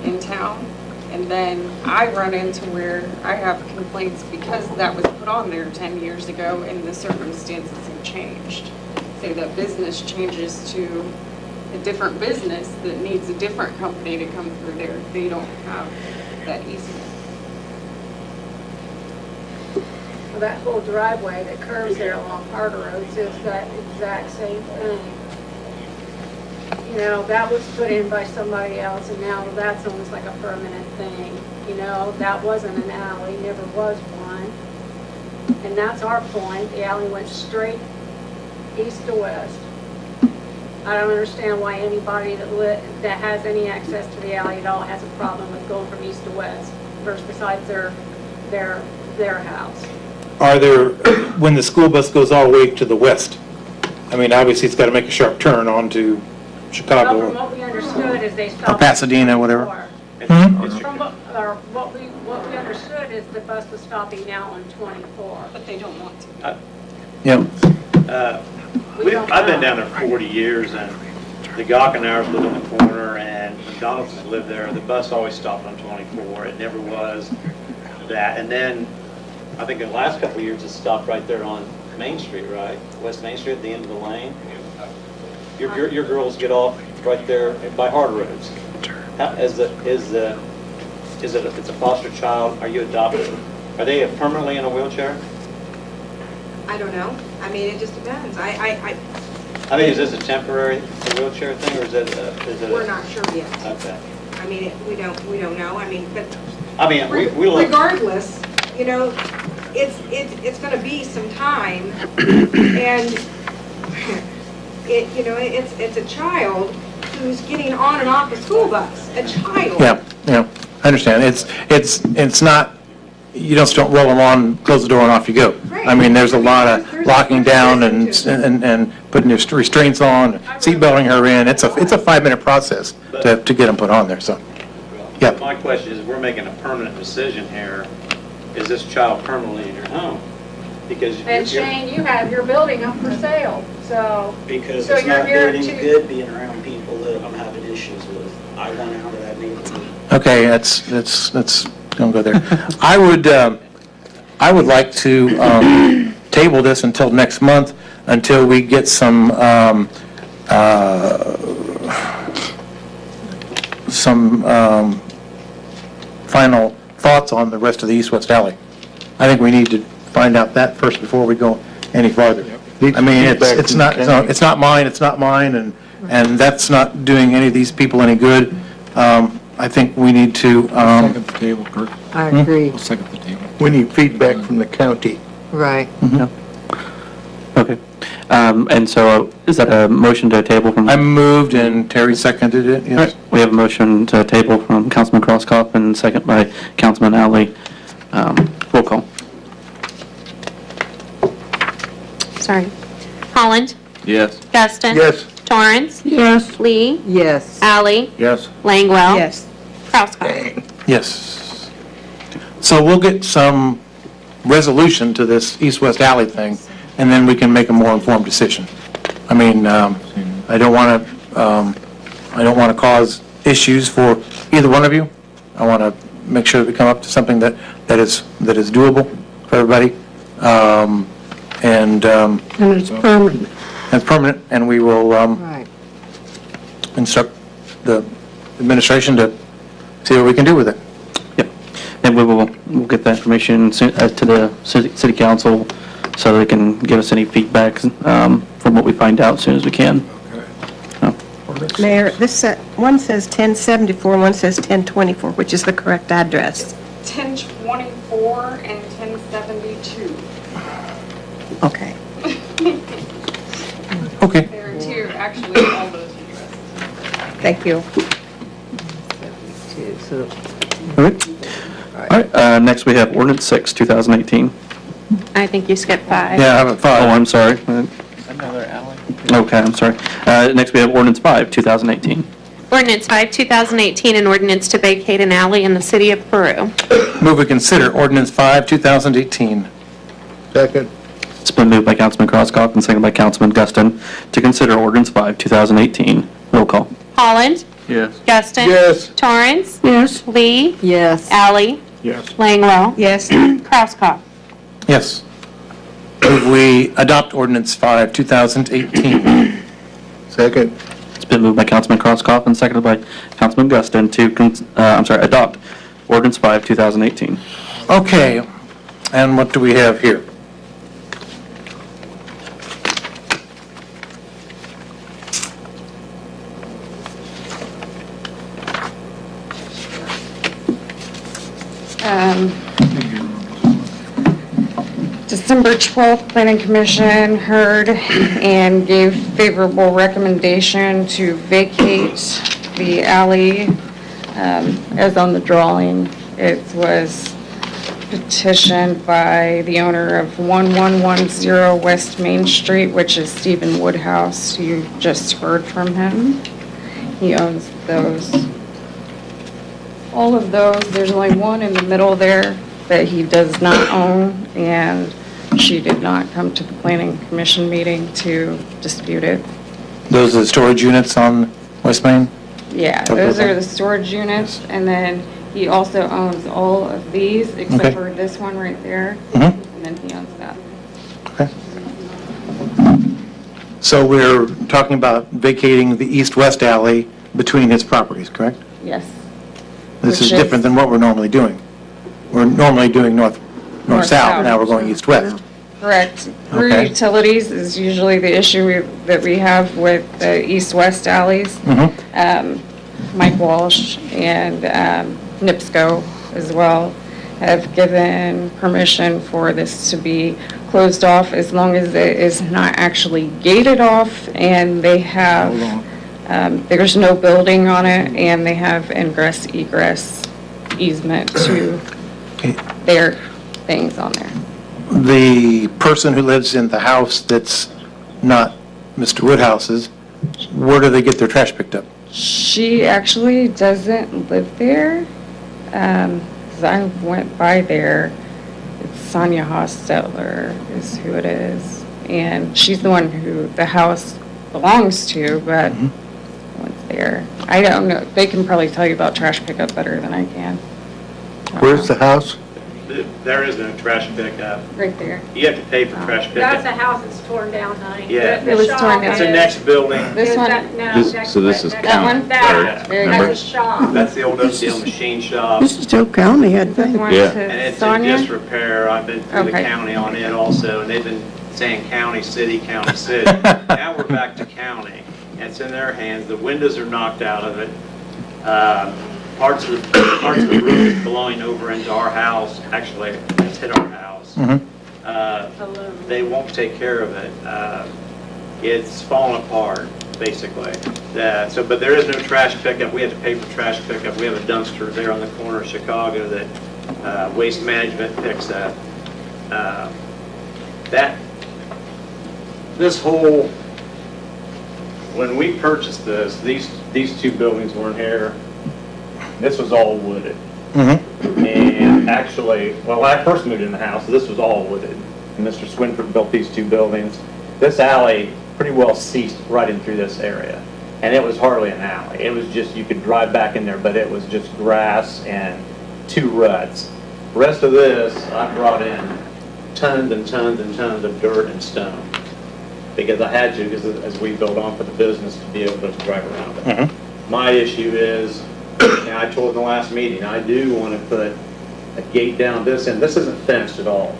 in town, and then I run into where I have complaints because that was put on there 10 years ago and the circumstances have changed. Say that business changes to a different business that needs a different company to come through there, they don't have that easement. Well, that whole driveway that curves there along Harder Roads is that exact same thing. That was put in by somebody else, and now that's almost like a permanent thing. That wasn't an alley, never was one. And that's our point, the alley went straight east to west. I don't understand why anybody that has any access to the alley at all has a problem with going from east to west, first besides their house. are there, when the school bus goes all the way to the west, I mean, obviously it's got to make a sharp turn onto Well, from Chicago what we understood is they or stopped. Pasadena, whatever. From what we understood is the bus was stopping now on 24. But they don't want to. Yeah. I've been down there 40 years, and the Gockenauers live in the corner, and McDonald's lived there. The bus always stopped on 24. It never was that. And then, I think in the last couple of years, it stopped right there on Main Street, right? West Main Street at the end of the lane. Your girls get off right there by Hard Roads. It's a foster child? Are you adopted? Are they permanently in a wheelchair? I don't know. I mean, it just depends. I mean, is this a temporary wheelchair thing, or is it We're not sure yet. Okay. I mean, we don't know. I mean, but I mean, we look. regardless, it's going to be some time, and it's a child who's getting on and off a school bus. A child. Yeah, I understand. It's not, you just don't roll them on, close the door and off you go. I mean, there's a lot of locking down and putting your restraints on, seatbelting her in. It's a 5-minute process to get them put on there, so. Yeah. My question is, we're making a permanent decision here. Is this child permanently in your home? Because And Shane, you have your building up for sale, so. Because so it's you're not here doing any to- good being around people that I'm having issues with. I want out of that neighborhood. Okay, let's don't go there. I would like to table this until next month, until we get some final thoughts on the rest of the east-west alley. I think we need to find out that first before we go any farther. I mean, it's not mine, and that's not doing any of these people any good. I think we need to, Second the table, Kurt. I agree. I'll second the table. We need feedback from the county. Right. Okay. And so is that a motion to table from? I moved and Terry seconded it, All yes. right, we have a motion to table from Councilman Crosskopf and second by Councilman Alley. Roll call. Sorry. Holland? Yes. Justin? Yes. Torrance? Yes. Lee? Yes. Alley? Yes. Langwell? Yes. Crosskopf? Yes. So we'll get some resolution to this east-west alley thing, and then we can make a more informed decision. I mean, I don't want to cause issues for either one of you. I want to make sure that we come up to something that is doable for everybody. And And it's permanent. it's permanent, and we will Right. instruct the administration to see what we can do with it. Yep. And we'll get that information to the city council so they can give us any feedback from what we find out as soon as we can. Mayor, this one says 1074, one says 1024, which is the correct address. 1024 and 1072. Okay. Okay. There are two, actually, all those addresses. Thank you. So, All right, next we have ordinance 6, 2018. I think you skipped 5. Yeah, I have a Oh, five. I'm sorry. Another alley. Okay, I'm sorry. Next we have ordinance 5, 2018. Ordinance 5, 2018, an ordinance to vacate an alley in the city of Peru. Move we consider ordinance 5, 2018. Second. It's been moved by Councilman Crosskopf and seconded by Councilman Guston to consider ordinance 5, 2018. Roll call. Holland? Yes. Justin? Yes. Torrance? Yes. Lee? yes. Alley? Yes. Langwell? Yes. Crosskopf? Yes. Move we adopt ordinance 5, 2018. Second. It's been moved by Councilman Crosskopf and seconded by Councilman Guston to, adopt ordinance 5, 2018. Okay, and what do we have here? December 12th, Planning Commission heard and gave favorable recommendation to vacate the alley. As on the drawing, it was petitioned by the owner of 1110 West Main Street, which is Stephen Woodhouse. You just heard from him. He owns those. All of those, there's only one in the middle there that he does not own, and she did not come to the Planning Commission meeting to dispute it. Those are the storage units on West Main? Yeah, those are the storage units, and then he also owns all of these, Okay. except for this one right there, Mhm. and then he owns that. Okay. So we're talking about vacating the east-west alley between his properties, correct? Yes. This is Which different than what we're normally doing. We're normally doing north-south, North-south. now we're going east-west. Correct. Through Okay. utilities is usually the issue that we have with the east-west alleys. Mhm. Mike Walsh and NIPSCO as well have given permission for this to be closed off as long as it is not actually gated off and they have, there's no building on it and they have ingress egress easement to their things on there. The person who lives in the house that's not Mr. Woodhouse's, where do they get their trash picked up? She actually doesn't live there, 'cause I went by there. It's Sonia Hostetler is who it is. And she's the one who the house belongs to, but no one's there. I don't know, they can probably tell you about trash pickup better than I can. Where's the house? There is no trash pickup. Right there. You have to pay for trash That's pickup. a house that's torn down, honey. Yeah. The It was shop torn down. It's the is- next building. This is one? that- no, This- next- so this is next- That one? That, Very that's good. a shop. That's the old OCL machine shop. This is still county, I think. One Yeah. to And it's in Sonia? disrepair. I've been through the Okay. county on it also, and they've been saying county, city, county, city. Now we're back to county. And it's in their hands. The windows are knocked out of it. Parts of the roof blowing over into our house, actually, it's hit our house. They won't take care of it. It's falling apart, basically. But there is no trash pickup. We have to pay for trash pickup. We have a dumpster there on the corner of Chicago that Waste Management picks up. When we purchased this, these two buildings weren't here. This was all wooded. And actually, well, when I first moved in the house, this was all wooded. And Mr. Swinford built these two buildings. This alley pretty well ceased right in through this area. And it was hardly an alley. It was just, you could drive back in there, but it was just grass and two ruts. The rest of this, I brought in tons and tons and tons of dirt and stone. Because I had to, because as we built on for the business, to be able to drive around it. My issue is, and I told in the last meeting, I do want to put a gate down this end. This isn't fenced at all.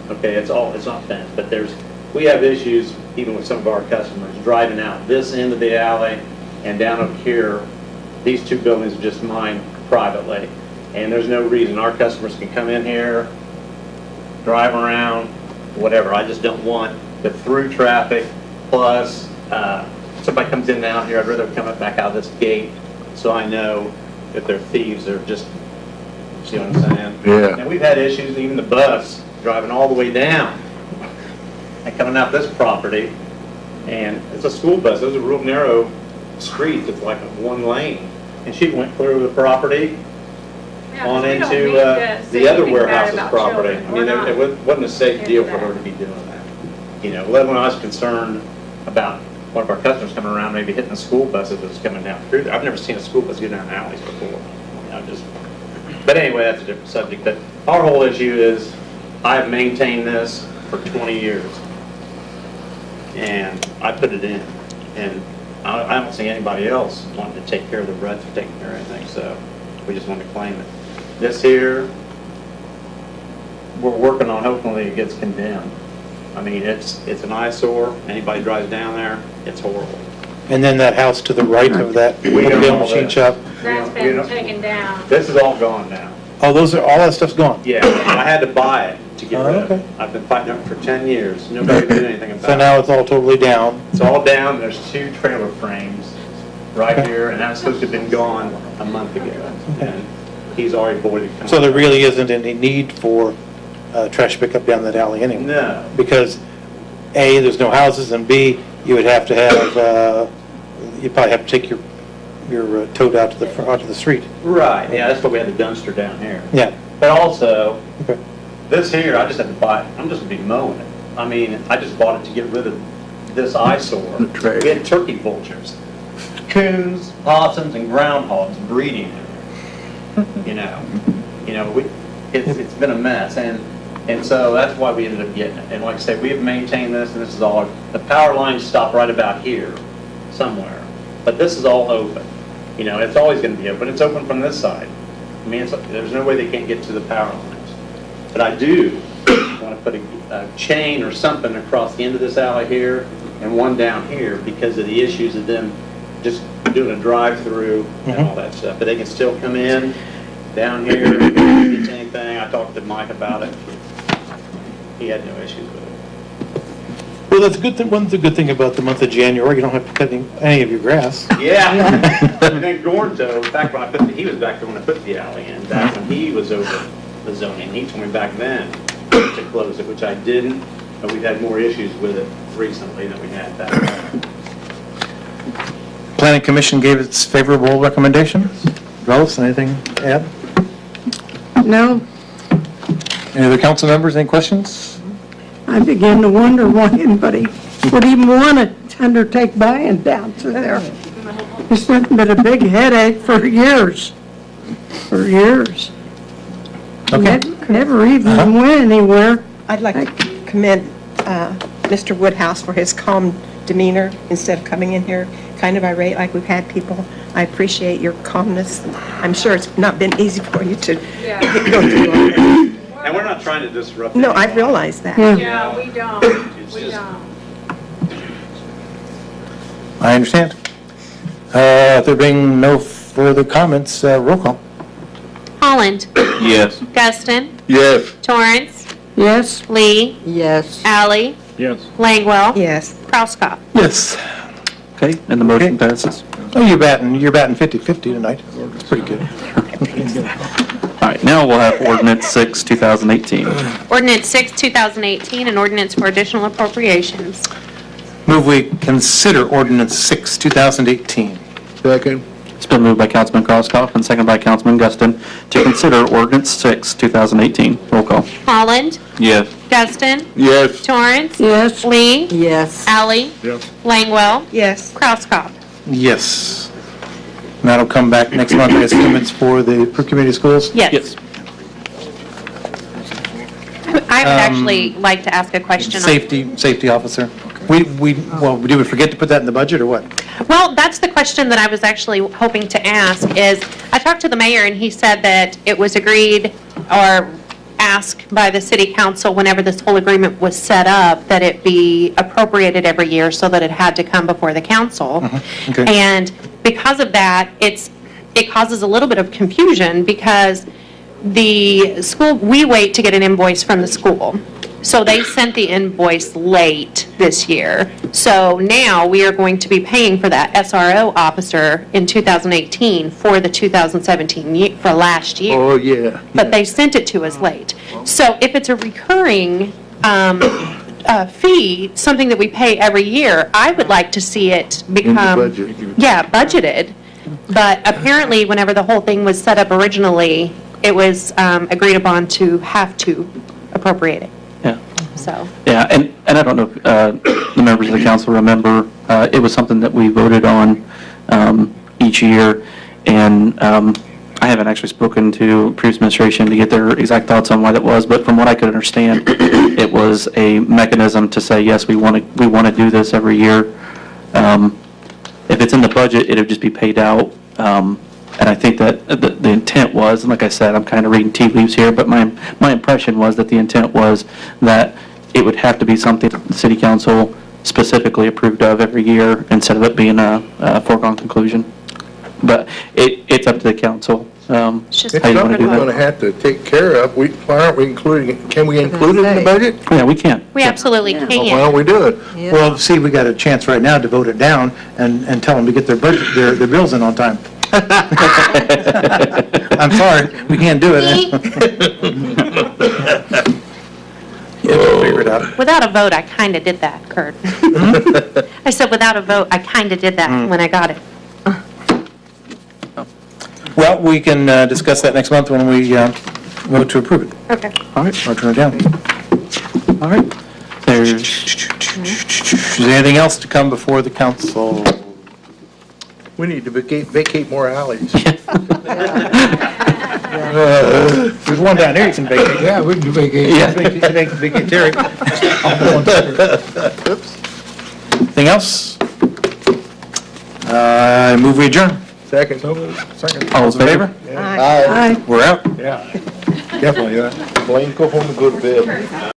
Okay, it's not fenced, but we have issues even with some of our customers driving out this end of the alley and down up here. These two buildings are just mine privately, and there's no reason our customers can come in here, drive around, whatever. I just don't want the through traffic, plus somebody comes in and out here, I'd rather come back out of this gate so I know if they're thieves, they're just, see what I'm saying? Yeah. And we've had issues, even the bus driving all the way down and coming out this property, and it's a school bus. Those are real narrow streets. It's like one lane. And she went clear over the property on into the other warehouse's property. I mean, it wasn't a safe deal for her to be doing that. You know, when I was concerned about one of our customers coming around, maybe hitting a school bus that was coming down through there. I've never seen a school bus get down alleys before. But anyway, that's a different subject. But our whole issue is, I have maintained this for 20 years. And I put it in. And I don't see anybody else wanting to take care of the ruts or taking care of anything, so we just want to claim it. This here, we're working on, hopefully it gets condemned. I mean, it's an eyesore. Anybody drives down there, it's horrible. And then that house to the right of that mobile machine shop. That's been taken down. This is all gone now. Oh, all that stuff's gone? Yeah, I had to buy it to get rid of it. I've been fighting it for 10 years. Nobody did anything about it. So now it's all totally down? It's all down. There's two trailer frames right here, and that's supposed to have been gone a month ago. And he's already voided. So there really isn't any need for trash pickup down that alley anyway? No. Because A, there's no houses, and B, you would have to have, you'd probably have to take your tote out to the street. Right, yeah, that's why we had the dumpster down here. Yeah. But also, this here, I just had to buy it. I'm just going to be mowing it. I mean, I just bought it to get rid of this eyesore. We had turkey vultures, coons, possums, and groundhogs breeding in there. It's been a mess, and so that's why we ended up getting it. And like I said, we have maintained this, and this is all, the power lines stop right about here somewhere. But this is all open. It's always going to be open. It's open from this side. I mean, there's no way they can't get to the power lines. But I do want to put a chain or something across the end of this alley here and one down here because of the issues of them just doing a drive-through and all that stuff. But they can still come in down here, get anything. I talked to Mike about it. He had no issues with it. Well, that's a good thing. One good thing about the month of January, you don't have to cut any of your grass. Yeah. And then Gornto, in fact, he was back there when I put the alley in, back when he was over the zoning. He told me back then to close it, which I didn't, but we've had more issues with it recently than we had back then. Planning Commission gave its favorable recommendation. Rose, anything to add? No, Any other council members, any questions? I begin to wonder why anybody would even want to undertake buying down through there. It's nothing but a big headache for years. Okay. Never even went anywhere. I'd like to commend Mr. Woodhouse for his calm demeanor instead of coming in here kind of irate like we've had people. I appreciate your calmness. I'm sure it's not been easy for you to go through all this. And we're not trying to disrupt. No, I realize that. Yeah, we don't. We don't. I understand. There being no further comments, roll call. Holland. Yes. Guston. Yes. Torrance. Yes? Lee. Yes. Alley. Yes. Langwell. Yes. Crosskopf. Yes. Okay, and the motion passes. Oh, you're batting 50-50 tonight. It's pretty good. All right, now we'll have ordinance 6, 2018. Ordinance 6, 2018, an ordinance for additional appropriations. Move we consider ordinance 6, 2018. Second. It's been moved by Councilman Crosskopf and seconded by Councilman Guston to consider ordinance 6, 2018. Roll call. Holland. Yes. Guston. Yes. Torrance. Yes? Lee. Yes. Alley. Yes. Langwell. Yes. Crosskopf. Yes. And that'll come back next month as comments for the Peru Community Schools? Yes. I would actually like to ask a question. Safety officer. Well, did we forget to put that in the budget, or what? Well, that's the question that I was actually hoping to ask, is, I talked to the mayor, and he said that it was agreed or asked by the city council whenever this whole agreement was set up, that it be appropriated every year so that it had to come before the council. Okay. And because of that, it causes a little bit of confusion, because the school, we wait to get an invoice from the school. So they sent the invoice late this year. So now we are going to be paying for that SRO officer in 2018 for the 2017, for last year. Oh, yeah. But they sent it to us late. So if it's a recurring fee, something that we pay every year, I would like to see it become... budget. Yeah, budgeted. But apparently, whenever the whole thing was set up originally, it was agreed upon to have to appropriate it. Yeah. So, Yeah, and I don't know if the members of the council remember, it was something that we voted on each year, and I haven't actually spoken to previous administration to get their exact thoughts on why that was, but from what I could understand, it was a mechanism to say, yes, we want to do this every year. If it's in the budget, it would just be paid out. And I think that the intent was, and like I said, I'm kind of reading tea leaves here, but my impression was that the intent was that it would have to be something the city council specifically approved of every year instead of it being a foregone conclusion. But it's up to the council. it's just It's How you wanna something do we're that? gonna have to take care of. Why aren't we including it? Can we include it in the budget? Yeah, we can. we absolutely Why can. don't we do it? Well, see, we got a chance right now to vote it down and tell them to get their budget, their bills in on time. I'm sorry, we can't do it. We'll figure it out. Without a vote, I kind of did that, Kurt. I said, without a vote, I kind of did that when I got it. Well, we can discuss that next month when we vote to approve it. Okay. All right, Or turn it down. all right. There's, Is there anything else to come before the council? We need to vacate more alleys. There's one down there you can vacate. Yeah, we can vacate. Yeah. Vacate Terry. Anything else? I move we adjourn. Second. All those in favor? Aye. We're out. Yeah, definitely, Blaine, go home and go to bed.